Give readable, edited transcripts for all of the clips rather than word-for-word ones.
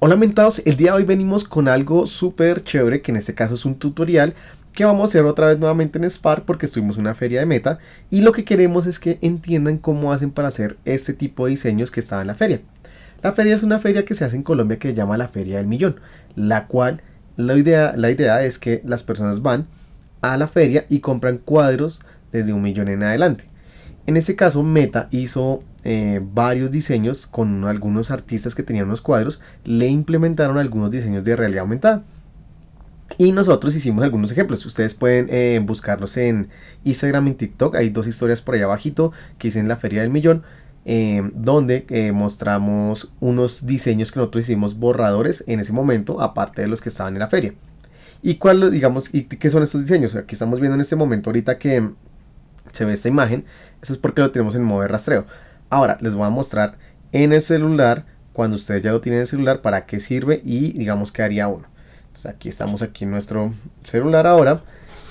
Hola mentados, el día de hoy venimos con algo súper chévere, que en este caso es un tutorial que vamos a hacer otra vez nuevamente en Spark porque estuvimos en una feria de Meta y lo que queremos es que entiendan cómo hacen para hacer este tipo de diseños que estaba en la feria. La feria es una feria que se hace en Colombia que se llama la Feria del Millón, la cual la idea es que las personas van a la feria y compran cuadros desde 1 millón en adelante. En este caso Meta hizo varios diseños con algunos artistas que tenían unos cuadros, le implementaron algunos diseños de realidad aumentada y nosotros hicimos algunos ejemplos. Ustedes pueden buscarlos en Instagram y en TikTok, hay dos historias por ahí abajito que hice en la Feria del Millón, donde mostramos unos diseños que nosotros hicimos borradores en ese momento, aparte de los que estaban en la feria. ¿Y qué son estos diseños? Aquí estamos viendo en este momento ahorita que se ve esta imagen. Eso es porque lo tenemos en modo de rastreo. Ahora les voy a mostrar en el celular, cuando ustedes ya lo tienen en el celular, para qué sirve y digamos que haría uno. Entonces aquí estamos aquí en nuestro celular ahora,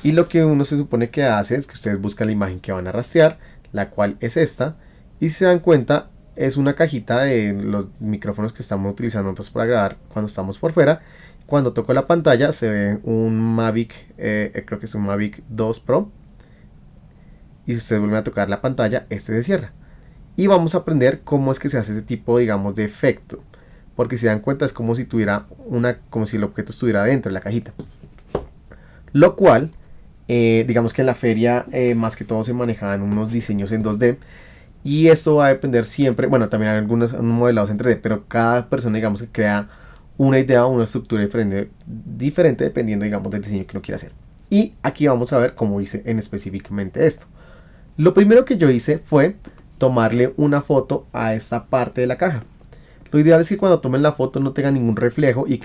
y lo que uno se supone que hace es que ustedes buscan la imagen que van a rastrear, la cual es esta, y si se dan cuenta es una cajita de los micrófonos que estamos utilizando nosotros para grabar cuando estamos por fuera. Cuando toco la pantalla se ve un Mavic, creo que es un Mavic 2 Pro, y si ustedes vuelven a tocar la pantalla, este se cierra. Y vamos a aprender cómo es que se hace ese tipo, digamos, de efecto, porque si se dan cuenta es como si tuviera como si el objeto estuviera dentro de la cajita, lo cual digamos que en la feria más que todo se manejaban unos diseños en 2D, y esto va a depender siempre, bueno, también hay algunos modelados en 3D, pero cada persona digamos que crea una idea o una estructura diferente dependiendo, digamos, del diseño que uno quiera hacer. Y aquí vamos a ver cómo hice en específicamente esto. Lo primero que yo hice fue tomarle una foto a esta parte de la caja. Lo ideal es que cuando tomen la foto no tenga ningún reflejo, y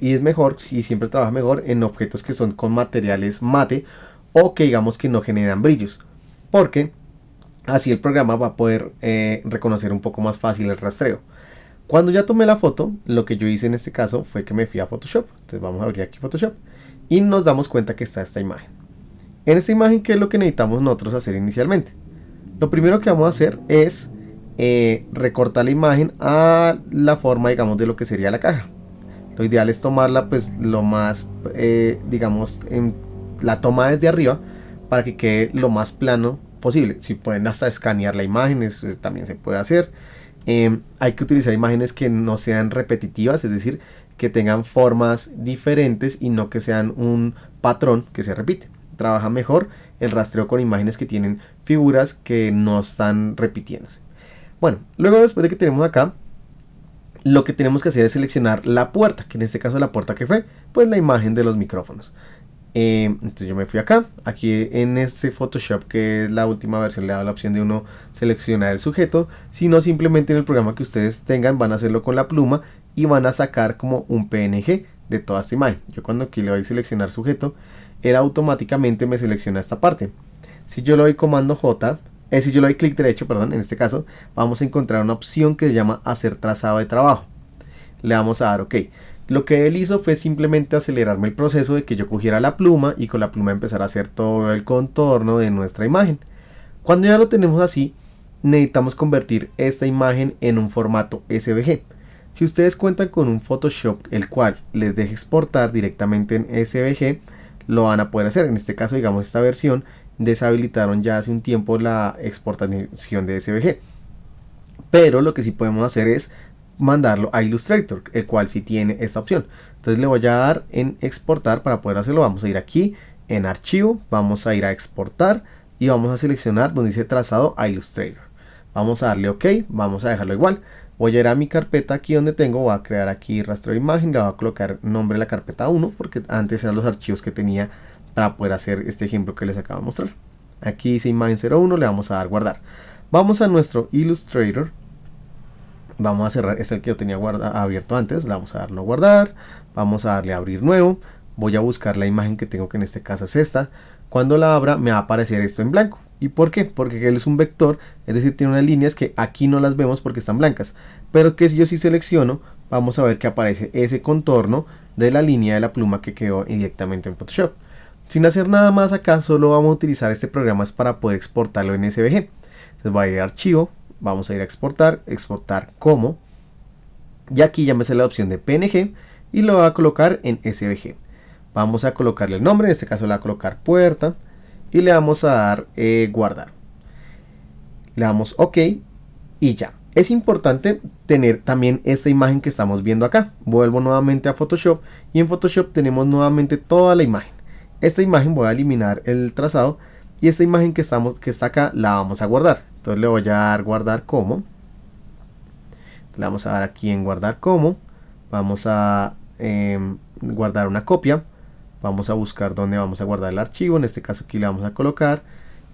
es mejor, si siempre trabaja mejor en objetos que son con materiales mate o que digamos que no generan brillos, porque así el programa va a poder reconocer un poco más fácil el rastreo. Cuando ya tomé la foto, lo que yo hice en este caso fue que me fui a Photoshop. Entonces vamos a abrir aquí Photoshop y nos damos cuenta que está esta imagen. En esta imagen, ¿qué es lo que necesitamos nosotros hacer inicialmente? Lo primero que vamos a hacer es recortar la imagen a la forma, digamos, de lo que sería la caja. Lo ideal es tomarla pues lo más, digamos, en la toma desde arriba para que quede lo más plano posible. Si pueden hasta escanear la imagen, eso también se puede hacer. Hay que utilizar imágenes que no sean repetitivas, es decir, que tengan formas diferentes y no que sean un patrón que se repite. Trabaja mejor el rastreo con imágenes que tienen figuras que no están repitiéndose. Bueno, luego después de que tenemos acá, lo que tenemos que hacer es seleccionar la puerta, que en este caso la puerta que fue, pues la imagen de los micrófonos. Entonces yo me fui acá, aquí en este Photoshop, que es la última versión, le da la opción de uno seleccionar el sujeto. Si no, simplemente en el programa que ustedes tengan van a hacerlo con la pluma y van a sacar como un PNG de toda esta imagen. Yo cuando aquí le doy a seleccionar sujeto, él automáticamente me selecciona esta parte. Si yo le doy comando J, si yo le doy clic derecho, perdón, en este caso vamos a encontrar una opción que se llama hacer trazado de trabajo. Le vamos a dar OK. Lo que él hizo fue simplemente acelerarme el proceso de que yo cogiera la pluma y con la pluma empezar a hacer todo el contorno de nuestra imagen. Cuando ya lo tenemos así, necesitamos convertir esta imagen en un formato SVG. Si ustedes cuentan con un Photoshop el cual les deje exportar directamente en SVG, lo van a poder hacer. En este caso, digamos, esta versión deshabilitaron ya hace un tiempo la exportación de SVG, pero lo que sí podemos hacer es mandarlo a Illustrator, el cual sí tiene esta opción. Entonces le voy a dar en exportar. Para poder hacerlo vamos a ir aquí en archivo, vamos a ir a exportar y vamos a seleccionar donde dice trazado a Illustrator. Vamos a darle OK, vamos a dejarlo igual. Voy a ir a mi carpeta aquí donde tengo, voy a crear aquí rastreo de imagen, le voy a colocar nombre de la carpeta 1 porque antes eran los archivos que tenía para poder hacer este ejemplo que les acabo de mostrar. Aquí dice imagen 01, le vamos a dar guardar. Vamos a nuestro Illustrator, vamos a cerrar, este es el que yo tenía abierto antes, le vamos a dar no guardar, vamos a darle a abrir nuevo, voy a buscar la imagen que tengo, que en este caso es esta. Cuando la abra me va a aparecer esto en blanco. ¿Y por qué? Porque él es un vector, es decir, tiene unas líneas que aquí no las vemos porque están blancas, pero que si yo sí selecciono, vamos a ver que aparece ese contorno de la línea de la pluma que quedó directamente en Photoshop. Sin hacer nada más acá, solo vamos a utilizar este programa para poder exportarlo en SVG. Entonces voy a ir a archivo, vamos a ir a exportar, exportar como, Y aquí ya me sale la opción de PNG y lo voy a colocar en SVG. Vamos a colocarle el nombre, en este caso le voy a colocar puerta y le vamos a dar guardar. Le damos OK y ya. Es importante tener también esta imagen que estamos viendo acá. Vuelvo nuevamente a Photoshop y en Photoshop tenemos nuevamente toda la imagen. Esta imagen voy a eliminar el trazado y esta imagen que está acá la vamos a guardar. Entonces le voy a dar guardar como. Le vamos a dar aquí en guardar como. Vamos a guardar una copia. Vamos a buscar dónde vamos a guardar el archivo. En este caso aquí le vamos a colocar.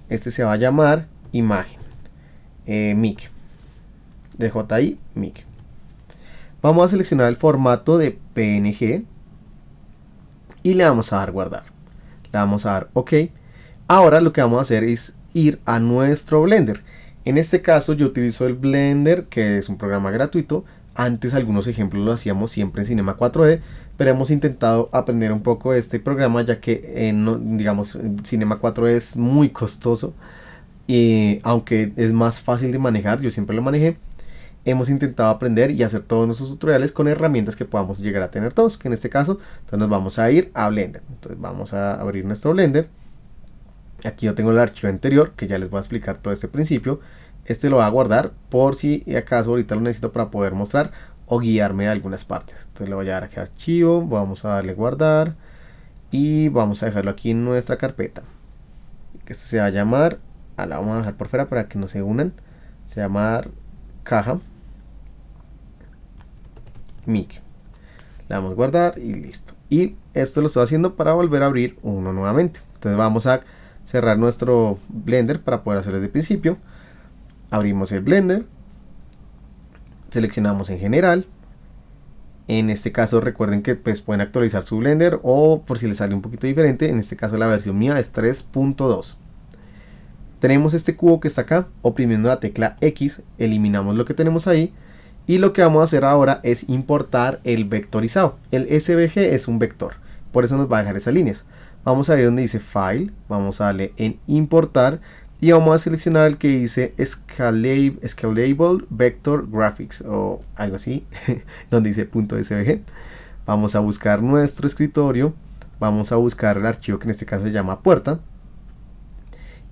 Este se va a llamar imagen. MIG. DJI MIG. Vamos a seleccionar el formato de PNG. Y le vamos a dar guardar. Le vamos a dar OK. Ahora lo que vamos a hacer es ir a nuestro Blender. En este caso yo utilizo el Blender, que es un programa gratuito. Antes algunos ejemplos lo hacíamos siempre en Cinema 4D, pero hemos intentado aprender un poco de este programa, ya que digamos Cinema 4D es muy costoso y aunque es más fácil de manejar, yo siempre lo manejé. Hemos intentado aprender y hacer todos nuestros tutoriales con herramientas que podamos llegar a tener todos, que en este caso entonces nos vamos a ir a Blender. Entonces vamos a abrir nuestro Blender. Aquí yo tengo el archivo anterior que ya les voy a explicar todo este principio. Este lo voy a guardar por si acaso ahorita lo necesito para poder mostrar o guiarme a algunas partes. Entonces le voy a dar aquí archivo, vamos a darle guardar y vamos a dejarlo aquí en nuestra carpeta. Este se va a llamar, la vamos a dejar por fuera para que no se unan. Se va a llamar caja MIG. Le damos guardar y listo. Y esto lo estoy haciendo para volver a abrir uno nuevamente. Entonces vamos a cerrar nuestro Blender para poder hacer desde el principio. Abrimos el Blender, seleccionamos en general. En este caso recuerden que pues, pueden actualizar su Blender o por si les sale un poquito diferente. En este caso la versión mía es 3.2. Tenemos este cubo que está acá, oprimiendo la tecla X, eliminamos lo que tenemos ahí. Y lo que vamos a hacer ahora es importar el vectorizado. El SVG es un vector, por eso nos va a dejar esas líneas. Vamos a ir donde dice File, vamos a darle en Importar y vamos a seleccionar el que dice Scalable Vector Graphics o algo así, donde dice .svg. Vamos a buscar nuestro escritorio, vamos a buscar el archivo que en este caso se llama puerta.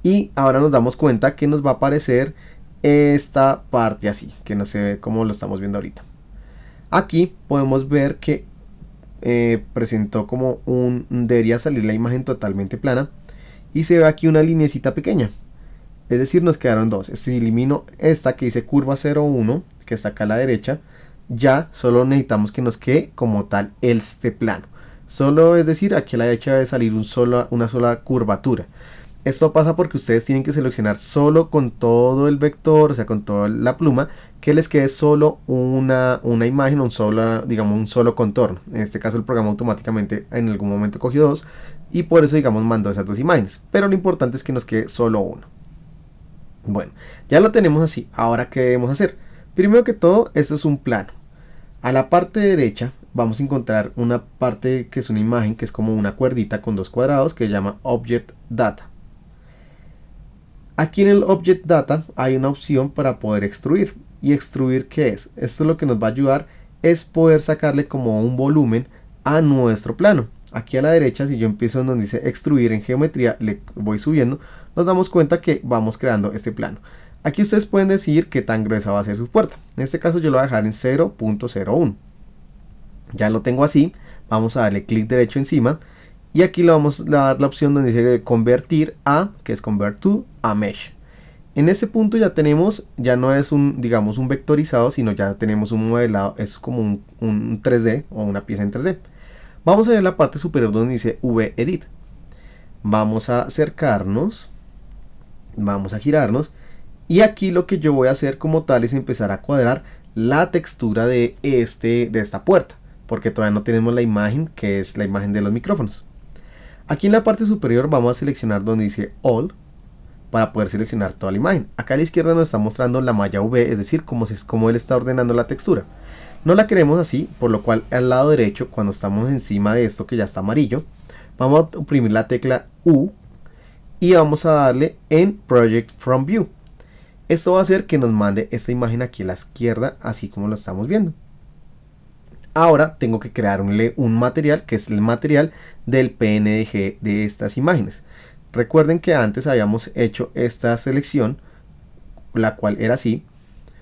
Y ahora nos damos cuenta que nos va a aparecer esta parte así, que no se ve como lo estamos viendo ahorita. Aquí podemos ver que presentó como debería salir la imagen totalmente plana y se ve aquí una linecita pequeña, es decir nos quedaron dos. Si elimino esta que dice curva 01 que está acá a la derecha, ya solo necesitamos que nos quede como tal este plano, solo, es decir aquí a la derecha debe salir una sola curvatura. Esto pasa porque ustedes tienen que seleccionar solo con todo el vector, o sea con toda la pluma, que les quede solo una imagen, un solo contorno. En este caso el programa automáticamente en algún momento cogió dos y por eso digamos mandó esas dos imágenes. Pero lo importante es que nos quede solo uno. Bueno, ya lo tenemos así. Ahora ¿qué debemos hacer? Primero que todo, esto es un plano. A la parte derecha vamos a encontrar una parte que es una imagen, que es como una cuerdita con dos cuadrados que se llama Object Data. Aquí en el Object Data hay una opción para poder extruir. ¿Y extruir qué es? Esto lo que nos va a ayudar es poder sacarle como un volumen a nuestro plano. Aquí a la derecha, si yo empiezo en donde dice extruir en geometría, le voy subiendo, nos damos cuenta que vamos creando este plano. Aquí ustedes pueden decir qué tan gruesa va a ser su puerta. En este caso yo lo voy a dejar en 0.01. Ya lo tengo así. Vamos a darle clic derecho encima. Y aquí le vamos a dar la opción donde dice convertir a, que es convert to, a mesh. En este punto ya tenemos, ya no es un vectorizado, sino ya tenemos un modelado, es como un 3D o una pieza en 3D. Vamos a ver la parte superior donde dice V-Edit. Vamos a acercarnos, vamos a girarnos y aquí lo que yo voy a hacer como tal es empezar a cuadrar la textura de esta puerta, porque todavía no tenemos la imagen, que es la imagen de los micrófonos. Aquí en la parte superior vamos a seleccionar donde dice All para poder seleccionar toda la imagen. Acá a la izquierda nos está mostrando la malla V, es decir, cómo él está ordenando la textura. No la queremos así, por lo cual al lado derecho, cuando estamos encima de esto que ya está amarillo, vamos a oprimir la tecla U y vamos a darle en Project from View. Esto va a hacer que nos mande esta imagen aquí a la izquierda, así como lo estamos viendo. Ahora tengo que crear un material, que es el material del PNG de estas imágenes. Recuerden que antes habíamos hecho esta selección, la cual era así.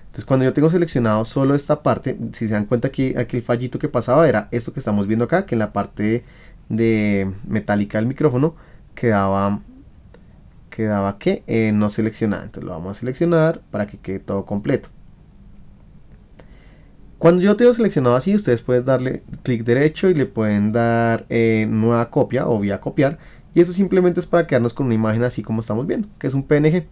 Entonces cuando yo tengo seleccionado solo esta parte, si se dan cuenta aquí el fallito que pasaba era esto que estamos viendo acá, que en la parte de metálica del micrófono quedaba que no seleccionada. Entonces lo vamos a seleccionar para que quede todo completo. Cuando yo tengo seleccionado así, ustedes pueden darle clic derecho y le pueden dar nueva copia o vía copiar, y eso simplemente es para quedarnos con una imagen así como estamos viendo, que es un PNG.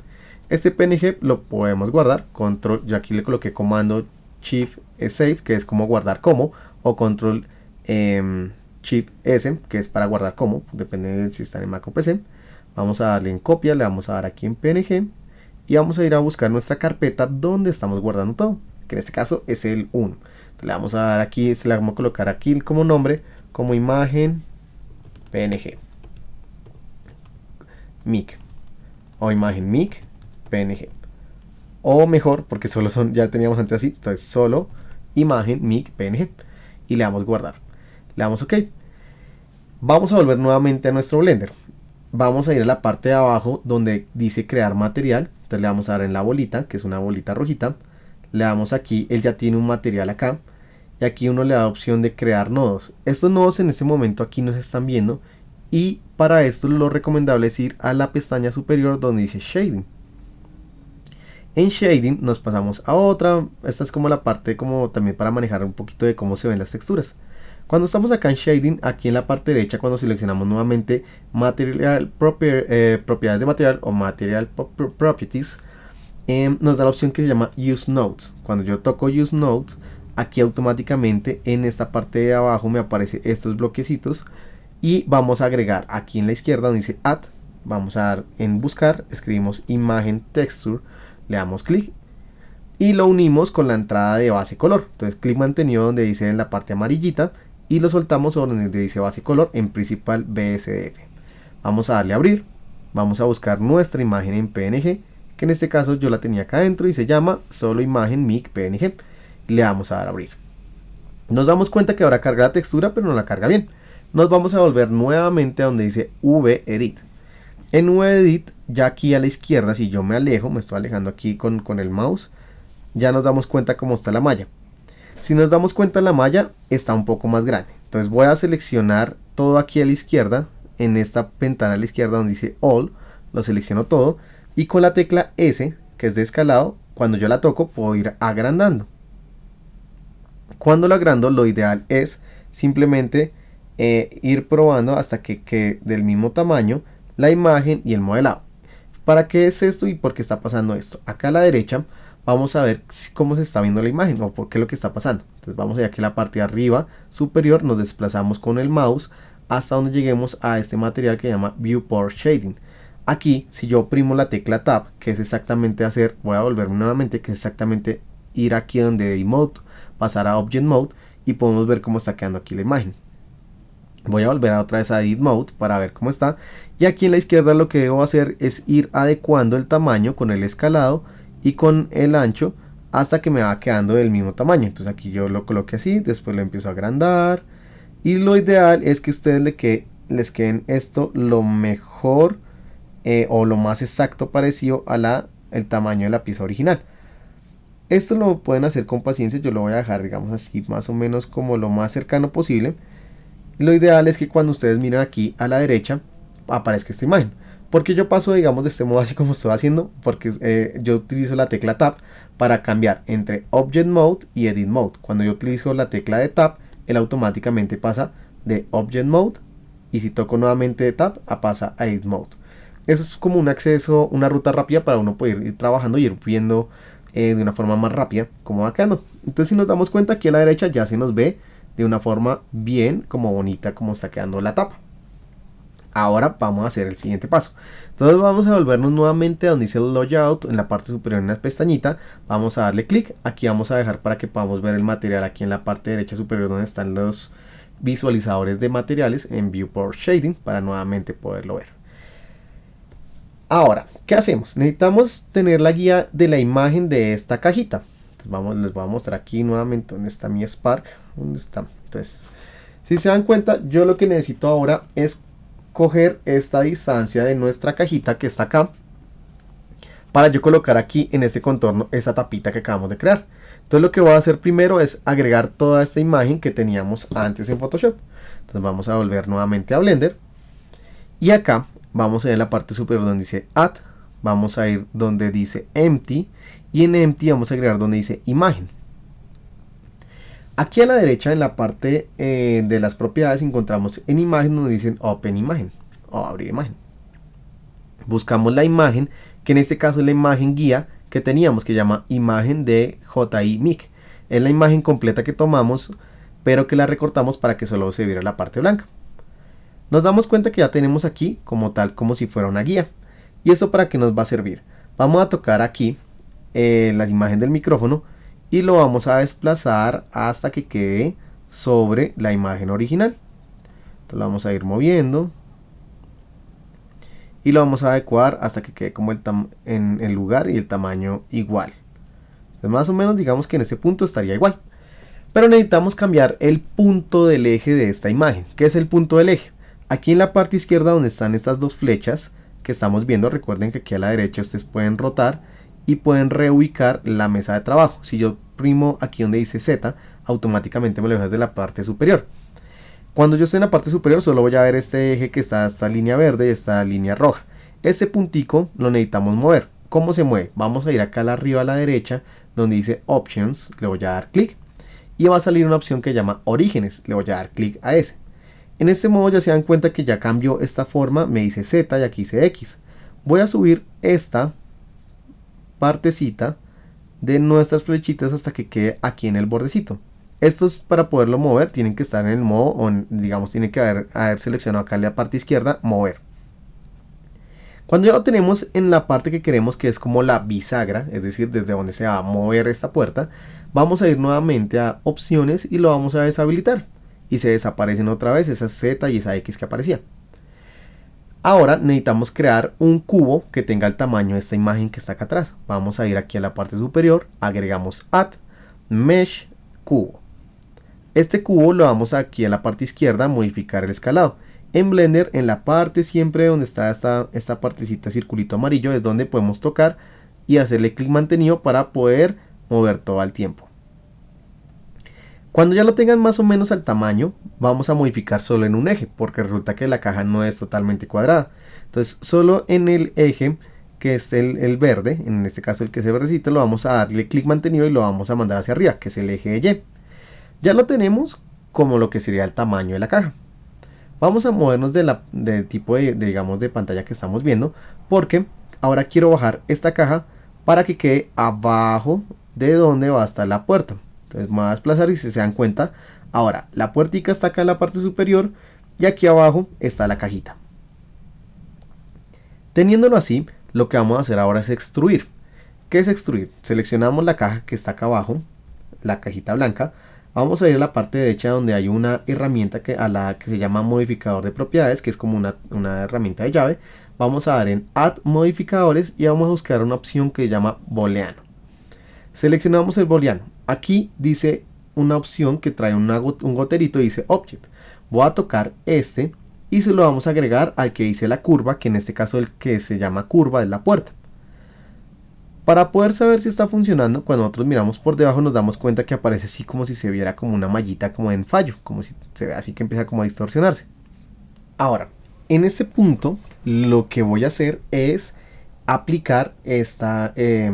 Este PNG lo podemos guardar, control, yo aquí le coloqué comando shift save, que es como guardar como, o control shift s, que es para guardar como, depende de si están en Mac o PC. Vamos a darle en copia, le vamos a dar aquí en PNG y vamos a ir a buscar nuestra carpeta donde estamos guardando todo, que en este caso es el 1. Entonces le vamos a dar aquí, se le vamos a colocar aquí como nombre, como imagen PNG MIC, o imagen MIC PNG, o mejor, porque solo son, ya teníamos antes así, entonces solo imagen MIC PNG, y le damos guardar, le damos OK. Vamos a volver nuevamente a nuestro Blender, vamos a ir a la parte de abajo donde dice crear material, entonces le vamos a dar en la bolita, que es una bolita rojita, le damos aquí, él ya tiene un material acá, y aquí uno le da opción de crear nodos. Estos nodos en este momento aquí no se están viendo, y para esto lo recomendable es ir a la pestaña superior donde dice Shading. En Shading nos pasamos a otra, esta es como la parte como también para manejar un poquito de cómo se ven las texturas. Cuando estamos acá en Shading, aquí en la parte derecha, cuando seleccionamos nuevamente propiedades de material o Material Properties, nos da la opción que se llama Use Nodes. Cuando yo toco Use Nodes, aquí automáticamente en esta parte de abajo me aparecen estos bloquecitos y vamos a agregar aquí en la izquierda donde dice Add, vamos a dar en buscar, escribimos imagen texture, le damos clic y lo unimos con la entrada de base color. Entonces clic mantenido donde dice en la parte amarillita y lo soltamos sobre donde dice base color en principal BSDF. Vamos a darle a abrir, vamos a buscar nuestra imagen en PNG, que en este caso yo la tenía acá adentro y se llama solo imagen MIC PNG, y le vamos a dar a abrir. Nos damos cuenta que ahora carga la textura, pero no la carga bien. Nos vamos a volver nuevamente a donde dice VEdit. En VEdit, ya aquí a la izquierda, si yo me alejo, me estoy alejando aquí con el mouse, ya nos damos cuenta cómo está la malla. Si nos damos cuenta, la malla está un poco más grande. Entonces voy a seleccionar todo aquí a la izquierda, en esta ventana a la izquierda donde dice All, lo selecciono todo, y con la tecla S, que es de escalado, cuando yo la toco puedo ir agrandando. Cuando lo agrando, lo ideal es simplemente ir probando hasta que quede del mismo tamaño la imagen y el modelado. ¿Para qué es esto y por qué está pasando esto? Acá a la derecha vamos a ver cómo se está viendo la imagen o por qué es lo que está pasando. Entonces vamos a ir aquí a la parte de arriba superior, nos desplazamos con el mouse hasta donde lleguemos a este material que se llama Viewport Shading. Aquí, si yo oprimo la tecla Tab, que es exactamente hacer, voy a volverme nuevamente, que es exactamente ir aquí donde de Mode, pasar a Object Mode y podemos ver cómo está quedando aquí la imagen. Voy a volver otra vez a Edit Mode para ver cómo está. Y aquí en la izquierda lo que debo hacer es ir adecuando el tamaño con el escalado y con el ancho hasta que me va quedando del mismo tamaño. Entonces aquí yo lo coloque así, después lo empiezo a agrandar. Y lo ideal es que ustedes les queden esto lo mejor o lo más exacto parecido a el tamaño de la pieza original. Esto lo pueden hacer con paciencia, yo lo voy a dejar digamos así más o menos como lo más cercano posible. Lo ideal es que cuando ustedes miren aquí a la derecha aparezca esta imagen. Porque yo paso digamos de este modo así como estoy haciendo, porque yo utilizo la tecla Tab para cambiar entre Object Mode y Edit Mode. Cuando yo utilizo la tecla de Tab, él automáticamente pasa de Object Mode y si toco nuevamente de Tab pasa a Edit Mode. Eso es como un acceso, una ruta rápida para uno poder ir trabajando y ir viendo de una forma más rápida cómo va quedando. Entonces si nos damos cuenta aquí a la derecha ya se nos ve de una forma bien como bonita como está quedando la tapa. Ahora vamos a hacer el siguiente paso. Entonces vamos a volvernos nuevamente a donde dice el Layout en la parte superior en la pestañita. Vamos a darle clic. Aquí vamos a dejar para que podamos ver el material aquí en la parte derecha superior donde están los visualizadores de materiales en Viewport Shading para nuevamente poderlo ver. Ahora, ¿qué hacemos? Necesitamos tener la guía de la imagen de esta cajita. Entonces Entonces les voy a mostrar aquí nuevamente dónde está mi Spark. ¿Dónde está? Entonces, si se dan cuenta, yo lo que necesito ahora es coger esta distancia de nuestra cajita que está acá, para yo colocar aquí en este contorno esa tapita que acabamos de crear. Entonces lo que voy a hacer primero es agregar toda esta imagen que teníamos antes en Photoshop. Entonces vamos a volver nuevamente a Blender. Y acá vamos a ir en la parte superior donde dice Add. Vamos a ir donde dice Empty. Y en Empty vamos a agregar donde dice Imagen. Aquí a la derecha en la parte de las propiedades encontramos en Imagen donde dicen Open Imagen o Abrir Imagen. Buscamos la imagen, que en este caso es la imagen guía que teníamos, que llama imagen de JI-MIC. Es la imagen completa que tomamos, pero que la recortamos para que solo se viera la parte blanca. Nos damos cuenta que ya tenemos aquí como tal, como si fuera una guía. ¿Y eso para qué nos va a servir? Vamos a tocar aquí la imagen del micrófono y lo vamos a desplazar hasta que quede sobre la imagen original. Entonces lo vamos a ir moviendo y lo vamos a adecuar hasta que quede como en el lugar y el tamaño igual. Entonces más o menos digamos que en este punto estaría igual. Pero necesitamos cambiar el punto del eje de esta imagen. ¿Qué es el punto del eje? Aquí en la parte izquierda donde están estas dos flechas que estamos viendo, recuerden que aquí a la derecha ustedes pueden rotar y pueden reubicar la mesa de trabajo. Si yo primo aquí donde dice Z, automáticamente me lo deja desde la parte superior. Cuando yo esté en la parte superior solo voy a ver este eje que está esta línea verde y esta línea roja. Ese puntico lo necesitamos mover. ¿Cómo se mueve? Vamos a ir acá arriba a la derecha donde dice Options, le voy a dar clic y va a salir una opción que llama Orígenes, le voy a dar clic a ese. En este modo ya se dan cuenta que ya cambió esta forma, me dice Z y aquí dice X. Voy a subir esta partecita de nuestras flechitas hasta que quede aquí en el bordecito. Estos para poderlo mover tienen que estar en el modo, o digamos tienen que haber seleccionado acá en la parte izquierda, mover. Cuando ya lo tenemos en la parte que queremos, que es como la bisagra, es decir, desde donde se va a mover esta puerta, vamos a ir nuevamente a opciones y lo vamos a deshabilitar. Y se desaparecen otra vez esa Z y esa X que aparecía. Ahora necesitamos crear un cubo que tenga el tamaño de esta imagen que está acá atrás. Vamos a ir aquí a la parte superior, agregamos Add, Mesh, Cubo. Este cubo lo vamos aquí a la parte izquierda, modificar el escalado. En Blender, en la parte siempre donde está esta partecita circulito amarillo, es donde podemos tocar y hacerle clic mantenido para poder mover todo al tiempo. Cuando ya lo tengan más o menos al tamaño, vamos a modificar solo en un eje, porque resulta que la caja no es totalmente cuadrada. Entonces, solo en el eje, que es el verde, en este caso el que es el verdecito, lo vamos a darle clic mantenido y lo vamos a mandar hacia arriba, que es el eje de Y. Ya lo tenemos como lo que sería el tamaño de la caja. Vamos a movernos del tipo digamos, de pantalla que estamos viendo, porque ahora quiero bajar esta caja para que quede abajo de donde va a estar la puerta. Entonces me voy a desplazar y si se dan cuenta, ahora la puertica está acá en la parte superior y aquí abajo está la cajita. Teniéndolo así, lo que vamos a hacer ahora es extruir. ¿Qué es extruir? Seleccionamos la caja que está acá abajo, la cajita blanca. Vamos a ir a la parte derecha donde hay una herramienta que se llama modificador de propiedades, que es como una herramienta de llave. Vamos a dar en Add Modificadores y vamos a buscar una opción que se llama Booleano. Seleccionamos el booleano. Aquí dice una opción que trae un goterito y dice Object. Voy a tocar este y se lo vamos a agregar al que dice la curva, que en este caso el que se llama curva es la puerta. Para poder saber si está funcionando, cuando nosotros miramos por debajo nos damos cuenta que aparece así como si se viera como una mallita como en fallo, como si se ve así que empieza como a distorsionarse. Ahora, en este punto lo que voy a hacer es aplicar este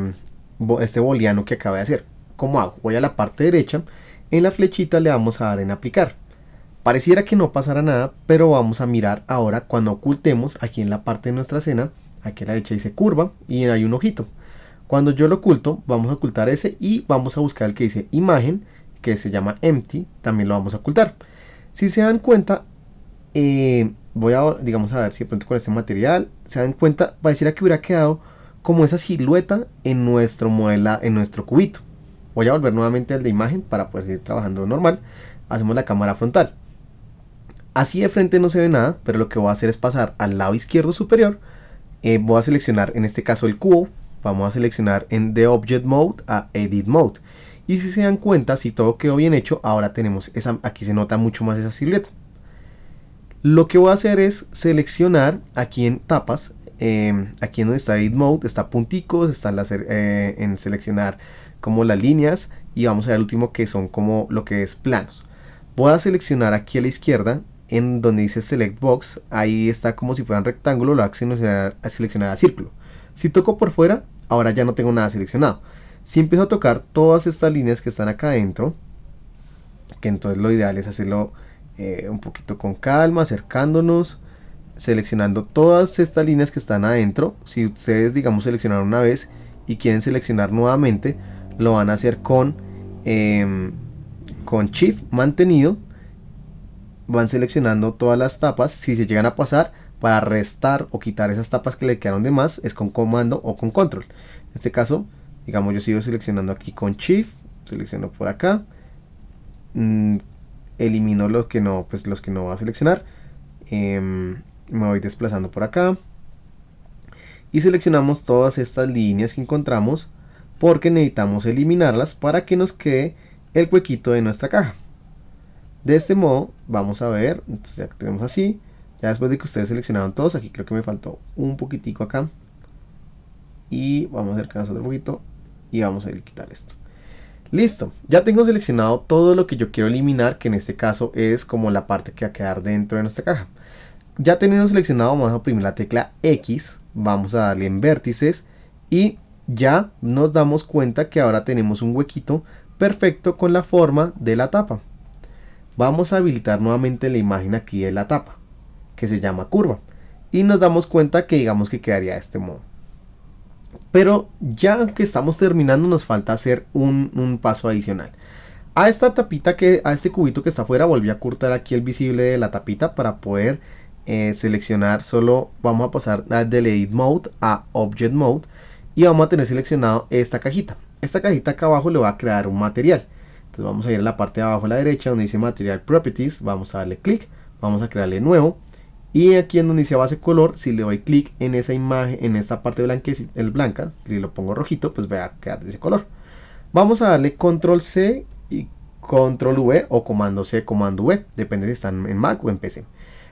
booleano que acabo de hacer. ¿Cómo hago? Voy a la parte derecha, en la flechita le vamos a dar en aplicar. Pareciera que no pasará nada, pero vamos a mirar ahora cuando ocultemos aquí en la parte de nuestra escena. Aquí a la derecha dice curva y hay un ojito. Cuando yo lo oculto, vamos a ocultar ese y vamos a buscar el que dice imagen, que se llama empty, también lo vamos a ocultar. Si se dan cuenta, voy a, digamos, a ver si de pronto con este material, se dan cuenta, pareciera que hubiera quedado como esa silueta en nuestro cubito. Voy a volver nuevamente al de imagen para poder seguir trabajando normal. Hacemos la cámara frontal. Así de frente no se ve nada, pero lo que voy a hacer es pasar al lado izquierdo superior. Voy a seleccionar en este caso el cubo. vamos a seleccionar en The Object Mode a Edit Mode. Y si se dan cuenta, si todo quedó bien hecho, ahora tenemos aquí se nota mucho más esa silueta. Lo que voy a hacer es seleccionar aquí en tapas, aquí en donde está Edit Mode, está punticos, está en seleccionar como las líneas, y vamos a ver el último que son como lo que es planos. Voy a seleccionar aquí a la izquierda en donde dice Select Box, ahí está como si fuera un rectángulo, lo voy a seleccionar a círculo. Si toco por fuera, ahora ya no tengo nada seleccionado. Si empiezo a tocar todas estas líneas que están acá adentro, que entonces lo ideal es hacerlo un poquito con calma, acercándonos, seleccionando todas estas líneas que están adentro. Si ustedes, digamos, seleccionaron una vez y quieren seleccionar nuevamente, lo van a hacer con Shift mantenido. Van seleccionando todas las tapas. Si se llegan a pasar, para restar o quitar esas tapas que le quedaron de más, es con comando o con control. En este caso, digamos, yo sigo seleccionando aquí con Shift, selecciono por acá, elimino los que no voy a seleccionar, me voy desplazando por acá y seleccionamos todas estas líneas que encontramos, porque necesitamos eliminarlas para que nos quede el huequito de nuestra caja. De este modo vamos a ver, entonces ya que tenemos así, ya después de que ustedes seleccionaron todos, aquí creo que me faltó un poquitico acá, y vamos a acercarnos otro poquito y vamos a quitar esto. Listo, ya tengo seleccionado todo lo que yo quiero eliminar, que en este caso es como la parte que va a quedar dentro de nuestra caja. Ya teniendo seleccionado, vamos a oprimir la tecla X, vamos a darle en vértices y ya nos damos cuenta que ahora tenemos un huequito perfecto con la forma de la tapa. Vamos a habilitar nuevamente la imagen aquí de la tapa, que se llama curva, y nos damos cuenta que digamos que quedaría de este modo. Pero ya que estamos terminando, nos falta hacer un paso adicional. A esta tapita, a este cubito que está afuera, volví a cortar aquí el visible de la tapita para poder seleccionar. Solo vamos a pasar del Edit Mode a Object Mode y vamos a tener seleccionado esta cajita. Esta cajita acá abajo le va a crear un material. Entonces vamos a ir a la parte de abajo a la derecha donde dice Material Properties, vamos a darle clic, vamos a crearle nuevo. Y aquí en donde dice base color, si le doy clic en esa imagen, en esta parte blanca, si lo pongo rojito, pues va a quedar de ese color. Vamos a darle control C y control V o comando C, comando V, depende si están en Mac o en PC.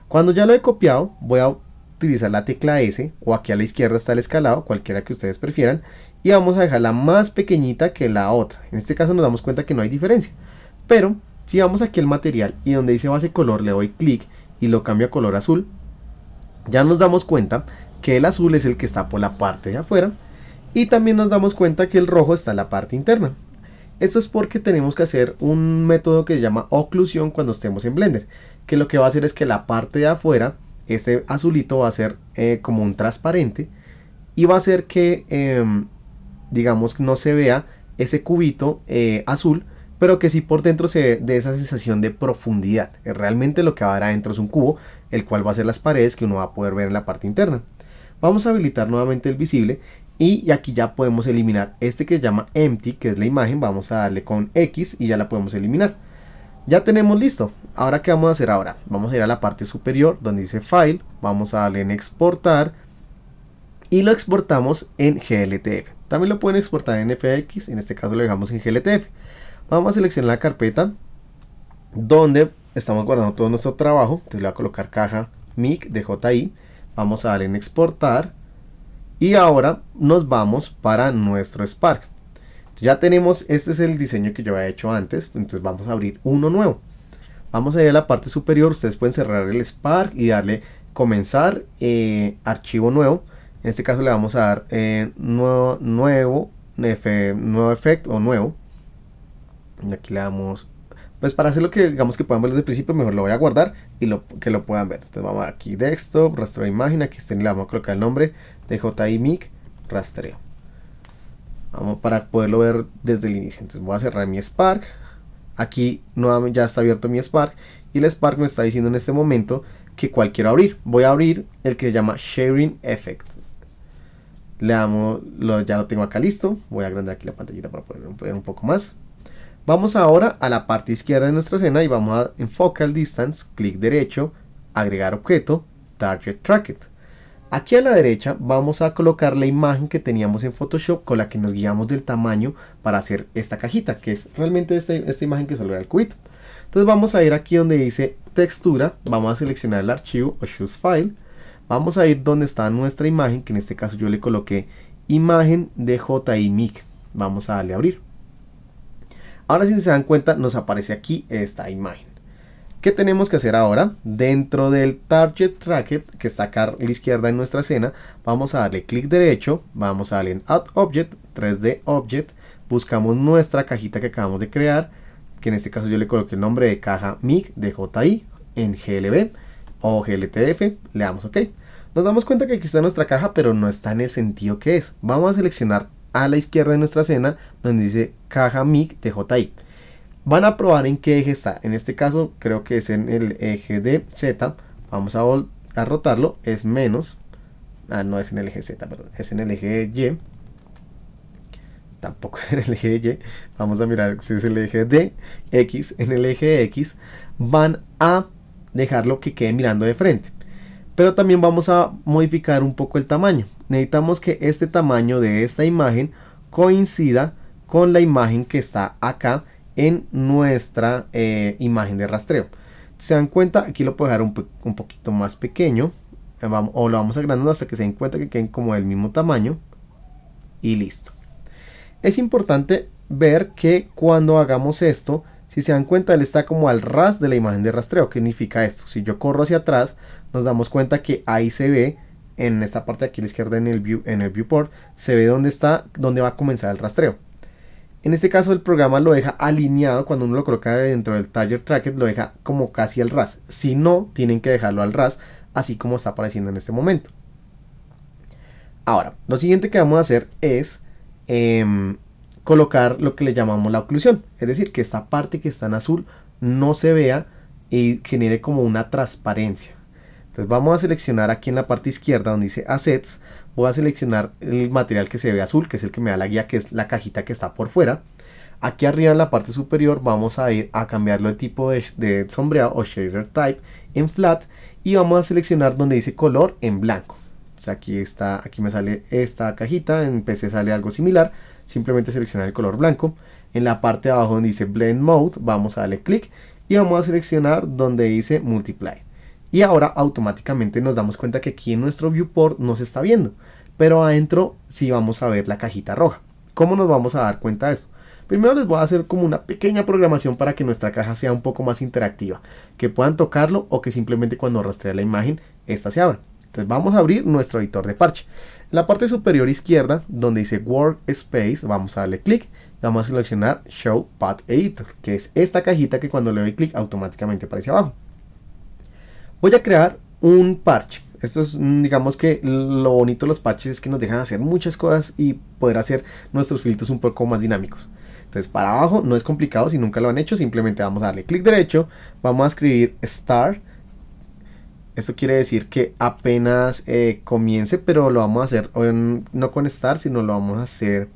Cuando ya lo he copiado, voy a utilizar la tecla S, o aquí a la izquierda está el escalado, cualquiera que ustedes prefieran, y vamos a dejarla más pequeñita que la otra. En este caso nos damos cuenta que no hay diferencia, pero si vamos aquí al material y donde dice base color le doy clic y lo cambio a color azul, ya nos damos cuenta que el azul es el que está por la parte de afuera, y también nos damos cuenta que el rojo está en la parte interna. Esto es porque tenemos que hacer un método que se llama oclusión cuando estemos en Blender, que lo que va a hacer es que la parte de afuera, este azulito va a ser como un transparente, y va a hacer que digamos no se vea ese cubito azul, pero que sí por dentro se ve de esa sensación de profundidad. Realmente lo que va a haber adentro es un cubo, el cual va a ser las paredes que uno va a poder ver en la parte interna. Vamos a habilitar nuevamente el visible y aquí ya podemos eliminar este que se llama Empty, que es la imagen. Vamos a darle con X y ya la podemos eliminar. Ya tenemos listo. Ahora, ¿qué vamos a hacer ahora? Vamos a ir a la parte superior donde dice File, vamos a darle en Exportar y lo exportamos en GLTF. También lo pueden exportar en FX, en este caso lo dejamos en GLTF. Vamos a seleccionar la carpeta donde estamos guardando todo nuestro trabajo. Entonces le voy a colocar caja MIC de JI. Vamos a darle en exportar. Y ahora nos vamos para nuestro Spark. Entonces ya tenemos, este es el diseño que yo había hecho antes. Entonces vamos a abrir uno nuevo. Vamos a ir a la parte superior. Ustedes pueden cerrar el Spark y darle comenzar, archivo nuevo. En este caso le vamos a dar nuevo efecto o nuevo. Aquí le damos, pues para hacer lo que digamos que puedan ver desde el principio, mejor lo voy a guardar y que lo puedan ver. Entonces vamos a ver aquí desktop, rastreo de imagen, aquí le vamos a colocar el nombre de DJI Mic rastreo. Vamos para poderlo ver desde el inicio. Entonces voy a cerrar mi Spark. Aquí nuevamente ya está abierto mi Spark y el Spark me está diciendo en este momento que cuál quiero abrir. Voy a abrir el que se llama Sharing Effect. Le damos, ya lo tengo acá listo. Voy a agrandar aquí la pantallita para poder ver un poco más. Vamos ahora a la parte izquierda de nuestra escena y vamos a en Focal Distance, clic derecho, agregar objeto, Target Tracked. Aquí a la derecha vamos a colocar la imagen que teníamos en Photoshop con la que nos guiamos del tamaño para hacer esta cajita, que es realmente esta imagen que solo era el cubito. Entonces vamos a ir aquí donde dice textura, vamos a seleccionar el archivo o choose file, vamos a ir donde está nuestra imagen, que en este caso yo le coloqué imagen de JMIC, vamos a darle a abrir. Ahora si se dan cuenta nos aparece aquí esta imagen. ¿Qué tenemos que hacer ahora? Dentro del Target Tracket que está acá a la izquierda en nuestra escena, vamos a darle clic derecho, vamos a darle en Add Object, 3D Object, buscamos nuestra cajita que acabamos de crear, que en este caso yo le coloqué el nombre de caja MIC de JI en GLB o GLTF, le damos OK. Nos damos cuenta que aquí está nuestra caja, pero no está en el sentido que es. Vamos a seleccionar a la izquierda de nuestra escena donde dice caja MIC de JI. Van a probar en qué eje está. En este caso creo que es en el eje de Z. Vamos a rotarlo. Es menos. No es en el eje Z, perdón. Es en el eje de Y. Tampoco es en el eje de Y. Vamos a mirar si es el eje de X. En el eje de X van a dejarlo que quede mirando de frente. Pero también vamos a modificar un poco el tamaño. Necesitamos que este tamaño de esta imagen coincida con la imagen que está acá en nuestra imagen de rastreo. Se dan cuenta, aquí lo puedo dejar un poquito más pequeño, o lo vamos agrandando hasta que se den cuenta que queden como del mismo tamaño y listo. Es importante ver que cuando hagamos esto, si se dan cuenta, él está como al ras de la imagen de rastreo. ¿Qué significa esto? Si yo corro hacia atrás, nos damos cuenta que ahí se ve en esta parte de aquí a la izquierda en el viewport, se ve dónde va a comenzar el rastreo. En este caso el programa lo deja alineado. Cuando uno lo coloca dentro del Target Tracket lo deja como casi al ras. Si no, tienen que dejarlo al ras, así como está apareciendo en este momento. Ahora, lo siguiente que vamos a hacer es colocar lo que le llamamos la oclusión. Es decir, que esta parte que está en azul no se vea y genere como una transparencia. Entonces vamos a seleccionar aquí en la parte izquierda donde dice Assets, voy a seleccionar el material que se ve azul, que es el que me da la guía, que es la cajita que está por fuera. Aquí arriba en la parte superior vamos a ir a cambiarlo de tipo de sombreado o shader type en flat y vamos a seleccionar donde dice color en blanco. Entonces aquí me sale esta cajita, en PC sale algo similar, simplemente seleccionar el color blanco. En la parte de abajo donde dice Blend Mode vamos a darle clic y vamos a seleccionar donde dice Multiply. Y ahora automáticamente nos damos cuenta que aquí en nuestro viewport no se está viendo, pero adentro sí vamos a ver la cajita roja. ¿Cómo nos vamos a dar cuenta de esto? Primero les voy a hacer como una pequeña programación para que nuestra caja sea un poco más interactiva, que puedan tocarlo o que simplemente cuando rastree la imagen, esta se abra. Entonces vamos a abrir nuestro editor de parche. En la parte superior izquierda, donde dice Workspace, vamos a darle clic y vamos a seleccionar Show Path Editor, que es esta cajita que cuando le doy clic automáticamente aparece abajo. Voy a crear un parche. Esto es, digamos que lo bonito de los parches es que nos dejan hacer muchas cosas y poder hacer nuestros filtros un poco más dinámicos. Entonces para abajo no es complicado, si nunca lo han hecho, simplemente vamos a darle clic derecho, vamos a escribir Start. Esto quiere decir que apenas comience, pero lo vamos a hacer no con Start, sino lo vamos a hacer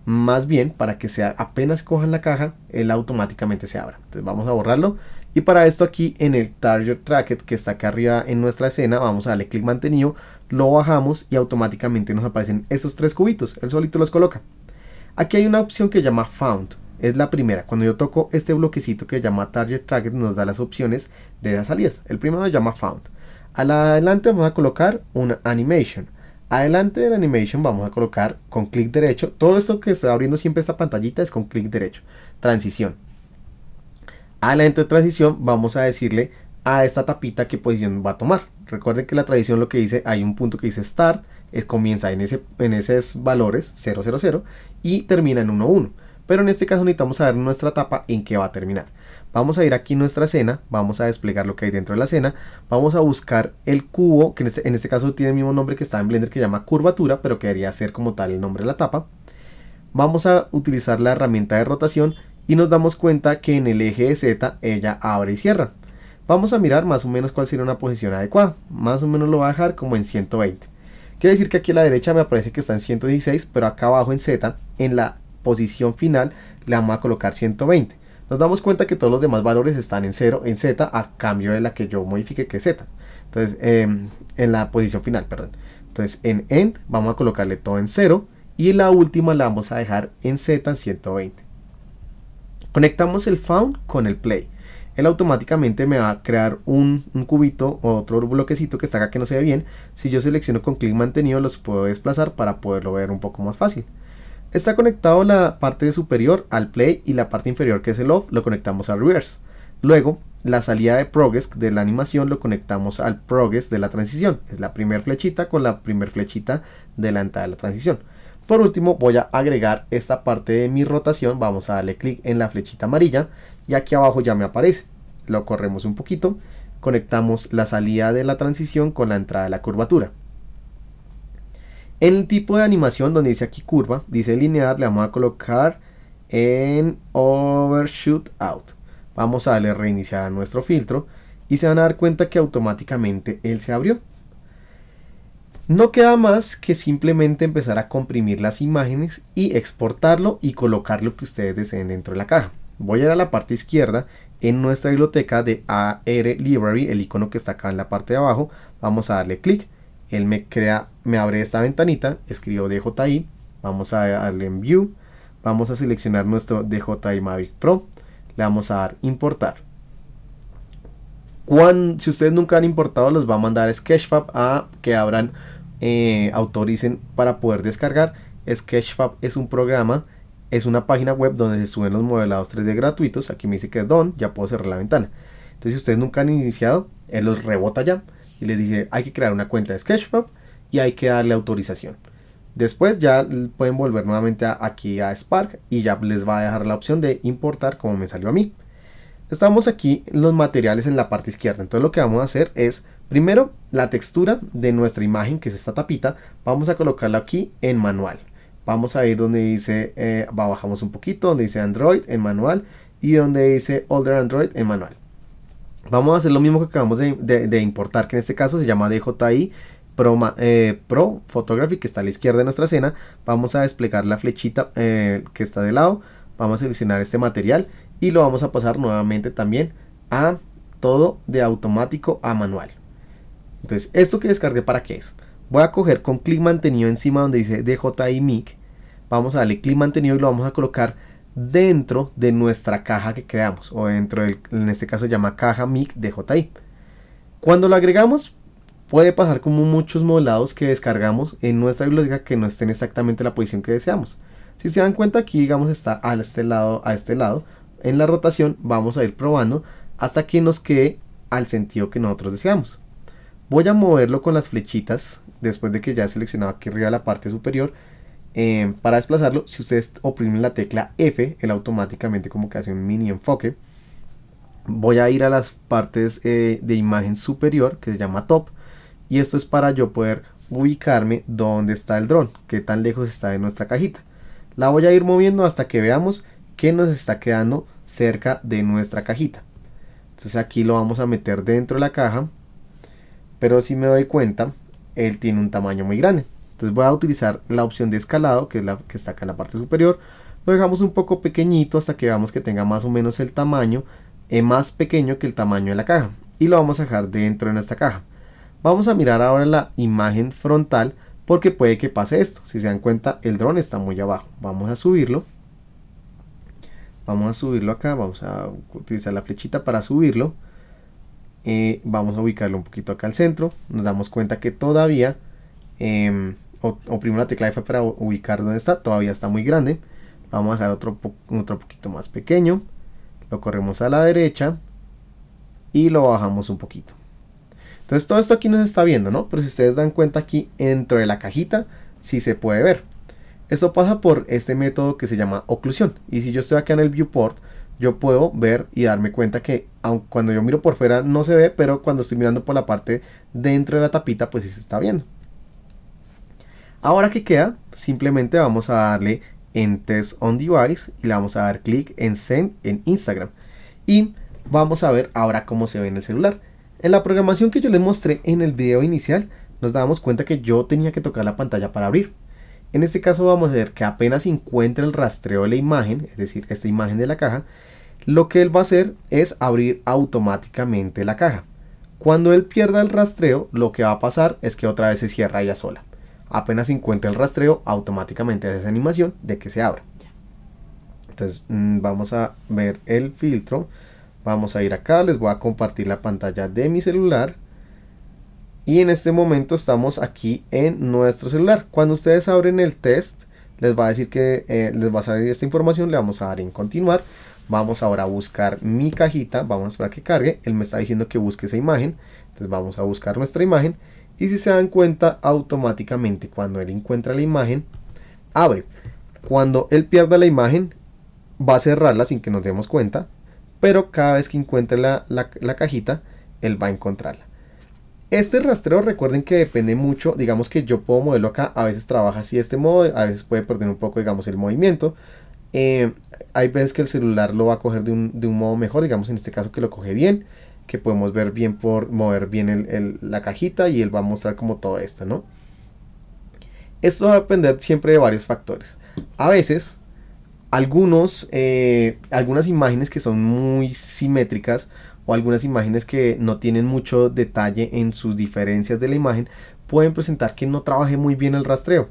más bien para que sea apenas cojan la caja, él automáticamente se abra. Entonces vamos a borrarlo. Y para esto aquí en el Target Tracket que está acá arriba en nuestra escena, vamos a darle clic mantenido, lo bajamos y automáticamente nos aparecen estos tres cubitos, él solito los coloca. Aquí hay una opción que se llama Found, es la primera. Cuando yo toco este bloquecito que se llama Target Tracket nos da las opciones de las salidas. El primero se llama Found. Adelante vamos a colocar una Animation. Adelante de la Animation vamos a colocar con clic derecho, todo esto que está abriendo siempre esta pantallita es con clic derecho, Transición. A la transición vamos a decirle a esta tapita qué posición va a tomar. Recuerden que la transición lo que dice, hay un punto que dice Start, comienza en esos valores 000 y termina en 11. Pero en este caso necesitamos saber nuestra etapa en qué va a terminar. Vamos a ir aquí en nuestra escena, vamos a desplegar lo que hay dentro de la escena, vamos a buscar el cubo, que en este caso tiene el mismo nombre que está en Blender, que se llama curvatura, pero que debería ser como tal el nombre de la etapa. Vamos a utilizar la herramienta de rotación y nos damos cuenta que en el eje de Z ella abre y cierra. Vamos a mirar más o menos cuál sería una posición adecuada. Más o menos lo voy a dejar como en 120. Quiere decir que aquí a la derecha me aparece que está en 116, pero acá abajo en Z, en la posición final, le vamos a colocar 120. nos damos cuenta que todos los demás valores están en 0 en Z a cambio de la que yo modifique, que es Z. Entonces, en la posición final, perdón. Entonces, en end vamos a colocarle todo en 0 y la última la vamos a dejar en Z en 120. Conectamos el found con el play. Él automáticamente me va a crear un cubito o otro bloquecito que está acá que no se ve bien. Si yo selecciono con clic mantenido, los puedo desplazar para poderlo ver un poco más fácil. Está conectado la parte superior al play y la parte inferior, que es el off, lo conectamos al reverse. Luego, la salida de progress de la animación lo conectamos al progress de la transición. Es la primera flechita con la primera flechita de la entrada de la transición. Por último, voy a agregar esta parte de mi rotación. Vamos a darle clic en la flechita amarilla y aquí abajo ya me aparece. Lo corremos un poquito. Conectamos la salida de la transición con la entrada de la curvatura. En el tipo de animación donde dice aquí curva, dice linear, le vamos a colocar en overshoot out. Vamos a darle reiniciar a nuestro filtro y se van a dar cuenta que automáticamente él se abrió. No queda más que simplemente empezar a comprimir las imágenes y exportarlo y colocar lo que ustedes deseen dentro de la caja. Voy a ir a la parte izquierda en nuestra biblioteca de AR Library, el icono que está acá en la parte de abajo. Vamos a darle clic. Él me abre esta ventanita, escribo DJI, vamos a darle en View, vamos a seleccionar nuestro DJI Mavic Pro, le vamos a dar importar. Si ustedes nunca han importado, los va a mandar Sketchfab a que abran, autoricen para poder descargar. Sketchfab es un programa, es una página web donde se suben los modelados 3D gratuitos. Aquí me dice que es done, ya puedo cerrar la ventana. Entonces si ustedes nunca han iniciado, él los rebota ya y les dice hay que crear una cuenta de Sketchfab y hay que darle autorización. Después ya pueden volver nuevamente aquí a Spark y ya les va a dejar la opción de importar como me salió a mí. Estamos aquí en los materiales en la parte izquierda. Entonces lo que vamos a hacer es, primero, la textura de nuestra imagen, que es esta tapita, vamos a colocarla aquí en manual. Vamos a ir donde dice, bajamos un poquito, donde dice Android en manual y donde dice Older Android en manual. Vamos a hacer lo mismo que acabamos de importar, que en este caso se llama DJI Pro Photography, que está a la izquierda de nuestra escena. Vamos a desplegar la flechita que está de lado. Vamos a seleccionar este material y lo vamos a pasar nuevamente también a todo de automático a manual. Entonces, ¿esto que descargué para qué es? Voy a coger con clic mantenido encima donde dice DJI Mic. Vamos a darle clic mantenido y lo vamos a colocar dentro de nuestra caja que creamos, o dentro del, en este caso se llama caja Mic DJI. Cuando lo agregamos, puede pasar como muchos modelados que descargamos en nuestra biblioteca que no estén exactamente en la posición que deseamos. Si se dan cuenta, aquí digamos está a este lado, en la rotación vamos a ir probando hasta que nos quede al sentido que nosotros deseamos. Voy a moverlo con las flechitas después de que ya he seleccionado aquí arriba la parte superior. Para desplazarlo, si ustedes oprimen la tecla F, él automáticamente como que hace un mini enfoque. Voy a ir a las partes de imagen superior, que se llama top, y esto es para yo poder ubicarme dónde está el dron, qué tan lejos está de nuestra cajita. La voy a ir moviendo hasta que veamos que nos está quedando cerca de nuestra cajita. Entonces aquí lo vamos a meter dentro de la caja, pero si me doy cuenta, él tiene un tamaño muy grande. Entonces voy a utilizar la opción de escalado, que es la que está acá en la parte superior. Lo dejamos un poco pequeñito hasta que veamos que tenga más o menos el tamaño, más pequeño que el tamaño de la caja. Y lo vamos a dejar dentro de nuestra caja. Vamos a mirar ahora la imagen frontal porque puede que pase esto. Si se dan cuenta, el dron está muy abajo. Vamos a subirlo. Vamos a subirlo acá. Vamos a utilizar la flechita para subirlo. Vamos a ubicarlo un poquito acá al centro. Nos damos cuenta que todavía... oprimimos la tecla F para ubicar donde está, todavía está muy grande. Vamos a dejar otro poquito más pequeño, lo corremos a la derecha y lo bajamos un poquito. Entonces todo esto aquí no se está viendo, ¿no? Pero si ustedes dan cuenta aquí dentro de la cajita sí se puede ver. Esto pasa por este método que se llama oclusión, y si yo estoy acá en el viewport, yo puedo ver y darme cuenta que aun cuando yo miro por fuera no se ve, pero cuando estoy mirando por la parte dentro de la tapita pues sí se está viendo. Ahora que queda, simplemente vamos a darle en Test on Device y le vamos a dar clic en Send en Instagram. Y vamos a ver ahora cómo se ve en el celular. En la programación que yo les mostré en el video inicial, nos dábamos cuenta que yo tenía que tocar la pantalla para abrir. En este caso vamos a ver que apenas encuentre el rastreo de la imagen, es decir, esta imagen de la caja, lo que él va a hacer es abrir automáticamente la caja. Cuando él pierda el rastreo, lo que va a pasar es que otra vez se cierra ella sola. Apenas se encuentra el rastreo, automáticamente hace esa animación de que se abra. Entonces vamos a ver el filtro. Vamos a ir acá, les voy a compartir la pantalla de mi celular. Y en este momento estamos aquí en nuestro celular. Cuando ustedes abren el test, les va a decir que les va a salir esta información. Le vamos a dar en continuar. Vamos ahora a buscar mi cajita. Vamos a esperar que cargue. Él me está diciendo que busque esa imagen. Entonces vamos a buscar nuestra imagen. Y si se dan cuenta, automáticamente cuando él encuentra la imagen, abre. Cuando él pierda la imagen, va a cerrarla sin que nos demos cuenta. Pero cada vez que encuentre la cajita, él va a encontrarla. Este rastreo, recuerden que depende mucho, digamos que yo puedo moverlo acá, a veces trabaja así de este modo, a veces puede perder un poco, digamos, el movimiento. Hay veces que el celular lo va a coger de un modo mejor, digamos en este caso que lo coge bien, que podemos ver bien por mover bien la cajita y él va a mostrar como todo esto, ¿no? Esto va a depender siempre de varios factores. A veces, algunas imágenes que son muy simétricas, o algunas imágenes que no tienen mucho detalle en sus diferencias de la imagen, pueden presentar que no trabaje muy bien el rastreo.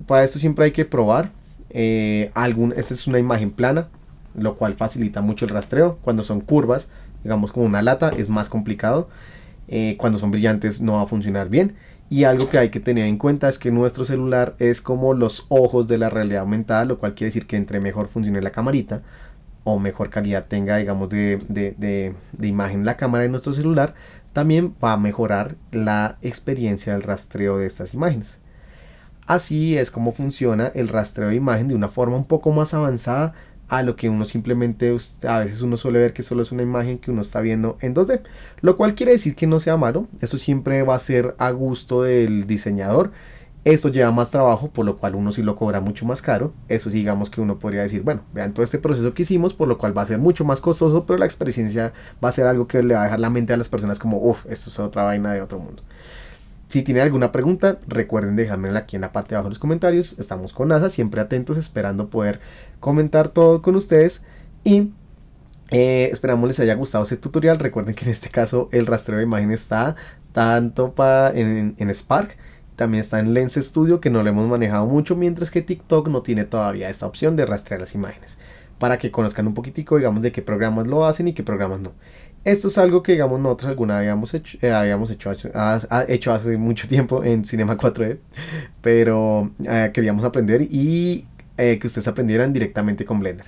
Para esto siempre hay que probar. Esta es una imagen plana, lo cual facilita mucho el rastreo. Cuando son curvas, digamos como una lata, es más complicado. Cuando son brillantes no va a funcionar bien. Y algo que hay que tener en cuenta es que nuestro celular es como los ojos de la realidad aumentada, lo cual quiere decir que entre mejor funcione la camarita o mejor calidad tenga, digamos, de imagen la cámara de nuestro celular, también va a mejorar la experiencia del rastreo de estas imágenes. Así es como funciona el rastreo de imagen de una forma un poco más avanzada a lo que uno simplemente, a veces uno suele ver que solo es una imagen que uno está viendo en 2D, lo cual quiere decir que no sea malo. Esto siempre va a ser a gusto del diseñador. Esto lleva más trabajo, por lo cual uno sí lo cobra mucho más caro. Eso sí, digamos que uno podría decir, bueno, vean todo este proceso que hicimos, por lo cual va a ser mucho más costoso, pero la experiencia va a ser algo que le va a dejar la mente a las personas como, uff, esto es otra vaina de otro mundo. Si tienen alguna pregunta, recuerden dejármela aquí en la parte de abajo de los comentarios. Estamos con NASA, siempre atentos, esperando poder comentar todo con ustedes. Y esperamos les haya gustado este tutorial. Recuerden que en este caso el rastreo de imagen está tanto en Spark, también está en Lens Studio, que no lo hemos manejado mucho, mientras que TikTok no tiene todavía esta opción de rastrear las imágenes, para que conozcan un poquitico, digamos, de qué programas lo hacen y qué programas no. Esto es algo que, digamos, nosotros alguna habíamos hecho hace mucho tiempo en Cinema 4D, pero queríamos aprender y que ustedes aprendieran directamente con Blender.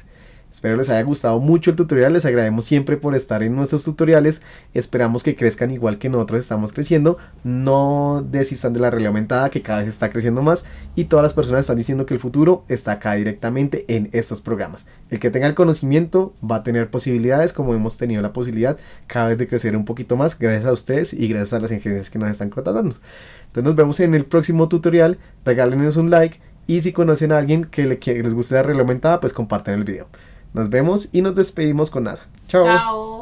Espero les haya gustado mucho el tutorial, les agradecemos siempre por estar en nuestros tutoriales, esperamos que crezcan igual que nosotros estamos creciendo, no desistan de la realidad aumentada que cada vez está creciendo más y todas las personas están diciendo que el futuro está acá directamente en estos programas. El que tenga el conocimiento va a tener posibilidades como hemos tenido la posibilidad cada vez de crecer un poquito más gracias a ustedes y gracias a las ingenierías que nos están contratando. Entonces nos vemos en el próximo tutorial, regálenos un like y si conocen a alguien que les guste la realidad aumentada pues compartan el video. Nos vemos y nos despedimos con NASA. Chao. Chao.